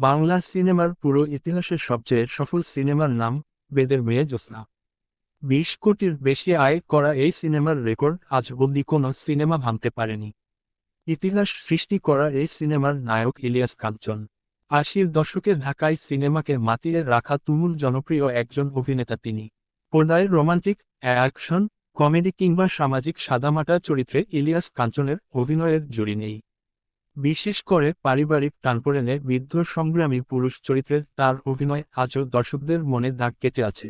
বাংলা সিনেমার পুরো ইতিহাসের সবচেয়ে সফল সিনেমার নাম বেদের মেয়ে জ্যোৎস্না। 20 কোটির বেশি আয় করা এই সিনেমার রেকর্ড আজ অবধি কোনো সিনেমা ভাঙতে পারেনি। ইতিহাস সৃষ্টি করা এই সিনেমার নায়ক ইলিয়াস কাঞ্চন। 80-র দশকে ঢাকায় সিনেমাকে মাতিয়ে রাখা তুমুল জনপ্রিয় একজন অভিনেতা তিনি। পর্দায় রোমান্টিক, অ্যাকশন, কমেডি কিংবা সামাজিক সাদামাটা চরিত্রে ইলিয়াস কাঞ্চনের অভিনয়ের জুড়ি নেই। বিশেষ করে পারিবারিক টানাপোড়েনে বৃদ্ধ সংগ্রামী পুরুষ চরিত্রের তার অভিনয় আজও দর্শকদের মনে দাগ কেটে আছে।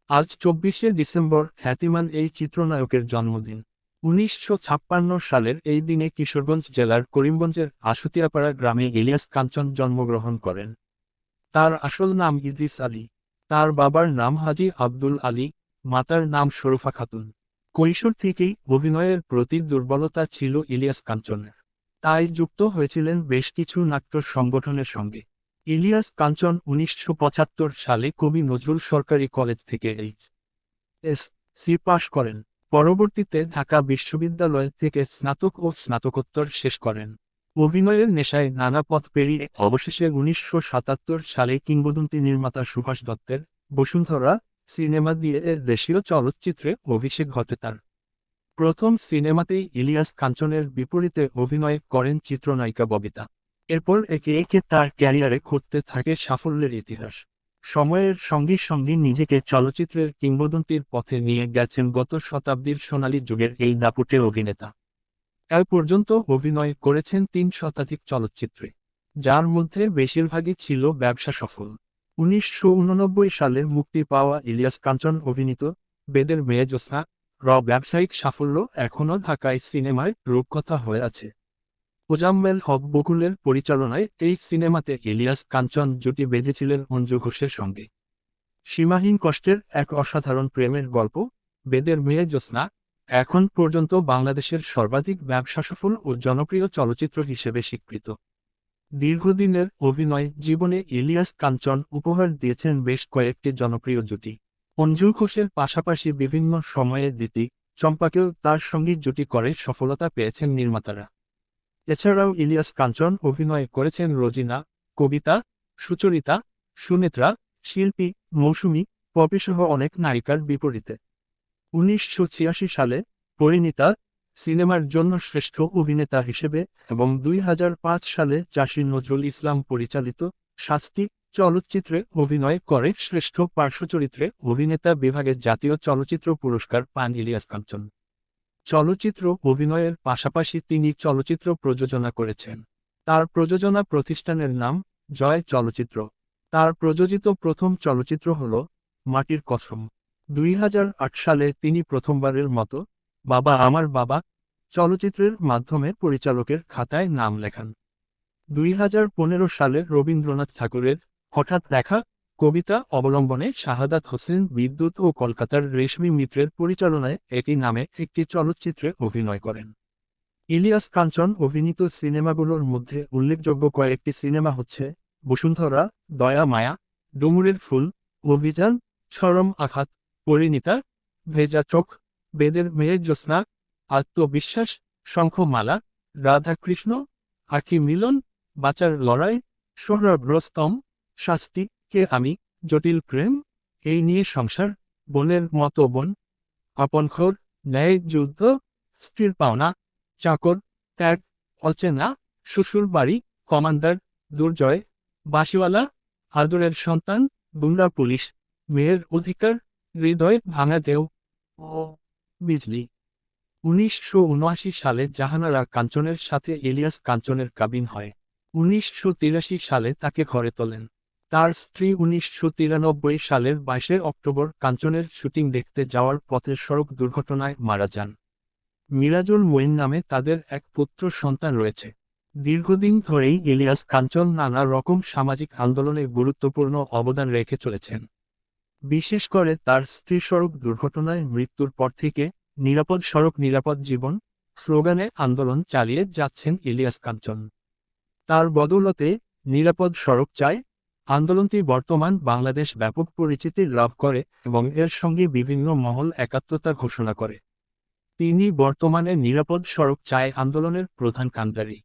আজ 24শে ডিসেম্বর খ্যাতিমান এই চিত্রনায়কের জন্মদিন। 1956 সালের এই দিনে কিশোরগঞ্জ জেলার করিমগঞ্জের আশুতিয়াপাড়া গ্রামে ইলিয়াস কাঞ্চন জন্মগ্রহণ করেন। তার আসল নাম ইদ্রিস আলী। তার বাবার নাম হাজী আব্দুল আলী, মাতার নাম শরফা খাতুন। কৈশোর থেকেই অভিনয়ের প্রতি দুর্বলতা ছিল ইলিয়াস কাঞ্চনের। তাই যুক্ত হয়েছিলেন বেশ কিছু নাট্য সংগঠনের সঙ্গে। ইলিয়াস কাঞ্চন 1975 সালে কবি নজরুল সরকারি কলেজ থেকে এইচ.এস.সি পাশ করেন। পরবর্তীতে ঢাকা বিশ্ববিদ্যালয় থেকে স্নাতক ও স্নাতকোত্তর শেষ করেন। অভিনয়ের নেশায় নানা পথ পেরিয়ে অবশেষে 1977 সালে কিংবদন্তি নির্মাতা সুভাষ দত্তের বসুন্ধরা সিনেমা দিয়ে দেশীয় চলচ্চিত্রে অভিষেক ঘটে তার। প্রথম সিনেমাতেই ইলিয়াস কাঞ্চনের বিপরীতে অভিনয় করেন চিত্রনায়িকা ববিতা। এরপর একে একে তার ক্যারিয়ারে ঘটতে থাকে সাফল্যের ইতিহাস। সময়ের সঙ্গে সঙ্গে নিজেকে চলচ্চিত্রের কিংবদন্তির পথে নিয়ে গেছেন গত শতাব্দীর সোনালী যুগের এই দাপুটে অভিনেতা। এ পর্যন্ত অভিনয় করেছেন 3 শতাধিক চলচ্চিত্রে, যার মধ্যে বেশিরভাগই ছিল ব্যবসা সফল। 1989 সালে মুক্তি পাওয়া ইলিয়াস কাঞ্চন অভিনীত বেদের মেয়ে জ্যোৎস্না ব্যবসায়িক সাফল্য এখনও ঢাকায় সিনেমায় রূপকথা হয়ে আছে। মোজাম্মেল হক বকুলের পরিচালনায় এই সিনেমাতে ইলিয়াস কাঞ্চন জুটি বেঁধেছিলেন অঞ্জু ঘোষের সঙ্গে। সীমাহীন কষ্টের এক অসাধারণ প্রেমের গল্প বেদের মেয়ে জ্যোৎস্না এখন পর্যন্ত বাংলাদেশের সর্বাধিক ব্যবসাসফল ও জনপ্রিয় চলচ্চিত্র হিসেবে স্বীকৃত। দীর্ঘদিনের অভিনয় জীবনে ইলিয়াস কাঞ্চন উপহার দিয়েছেন বেশ কয়েকটি জনপ্রিয় জুটি। অঞ্জু ঘোষের পাশাপাশি বিভিন্ন সময়ে দিতি চম্পাকেও তার সঙ্গে জুটি করে সফলতা পেয়েছেন নির্মাতারা। এছাড়াও ইলিয়াস কাঞ্চন অভিনয় করেছেন রোজিনা, কবিতা, সুচরিতা, সুনেত্রা, শিল্পী, মৌসুমী, পপিসহ অনেক নায়িকার বিপরীতে। 1986 সালে পরিণীতা সিনেমার জন্য শ্রেষ্ঠ অভিনেতা হিসেবে এবং 2005 সালে চাষী নজরুল ইসলাম পরিচালিত শাস্তি চলচ্চিত্রে অভিনয় করে শ্রেষ্ঠ পার্শ্বচরিত্রে অভিনেতা বিভাগে জাতীয় চলচ্চিত্র পুরস্কার পান ইলিয়াস কাঞ্চন। চলচ্চিত্র অভিনয়ের পাশাপাশি তিনি চলচ্চিত্র প্রযোজনা করেছেন। তার প্রযোজনা প্রতিষ্ঠানের নাম জয় চলচ্চিত্র। তার প্রযোজিত প্রথম চলচ্চিত্র হল মাটির কসম। 2008 সালে তিনি প্রথমবারের মতো বাবা আমার বাবা চলচ্চিত্রের মাধ্যমে পরিচালকের খাতায় নাম লেখান। 2015 সালে রবীন্দ্রনাথ ঠাকুরের হঠাৎ দেখা কবিতা অবলম্বনে শাহাদাত হোসেন বিদ্যুৎ ও কলকাতার রেশমি মিত্রের পরিচালনায় একই নামে একটি চলচ্চিত্রে অভিনয় করেন। ইলিয়াস কাঞ্চন অভিনীত সিনেমাগুলোর মধ্যে উল্লেখযোগ্য কয়েকটি সিনেমা হচ্ছে বসুন্ধরা, দয়া মায়া, ডুমুরের ফুল, অভিযান, চরম আঘাত, পরিণীতা, ভেজা চোখ, বেদের মেয়ে জ্যোৎস্না, আত্মবিশ্বাস, শঙ্খমালা, রাধাকৃষ্ণ, আঁখি মিলন, বাঁচার লড়াই, সোহরাব রস্তম, শাস্তি, কে আমি, জটিল প্রেম, এই নিয়ে সংসার, বোনের মতো বোন, আপনঘর, ন্যায় যুদ্ধ, স্ত্রীর পাওনা, চাকর, ত্যাগ, অচেনা, শ্বশুর বাড়ি, কমান্ডার, দুর্জয়, বাঁশিওয়ালা, আদরের সন্তান, গুন্ডা পুলিশ, মেয়ের অধিকার, হৃদয় ভাঙা দেও ও বিজলি। 1979 সালে জাহানারা কাঞ্চনের সাথে ইলিয়াস কাঞ্চনের কাবিন হয়। 1983 সালে তাকে ঘরে তোলেন। তার স্ত্রী 1993 সালের 22শে অক্টোবর কাঞ্চনের শুটিং দেখতে যাওয়ার পথে সড়ক দুর্ঘটনায় মারা যান। মিরাজুল মঈন নামে তাদের এক পুত্র সন্তান রয়েছে। দীর্ঘদিন ধরেই ইলিয়াস কাঞ্চন নানা রকম সামাজিক আন্দোলনে গুরুত্বপূর্ণ অবদান রেখে চলেছেন। বিশেষ করে তার স্ত্রী সড়ক দুর্ঘটনায় মৃত্যুর পর থেকে নিরাপদ সড়ক নিরাপদ জীবন স্লোগানে আন্দোলন চালিয়ে যাচ্ছেন ইলিয়াস কাঞ্চন। তার বদৌলতে নিরাপদ সড়ক চাই আন্দোলনটি বর্তমান বাংলাদেশ ব্যাপক পরিচিতি লাভ করে এবং এর সঙ্গে বিভিন্ন মহল একাত্মতা ঘোষণা করে। তিনি বর্তমানে নিরাপদ সড়ক চাই আন্দোলনের প্রধান কাণ্ডারি।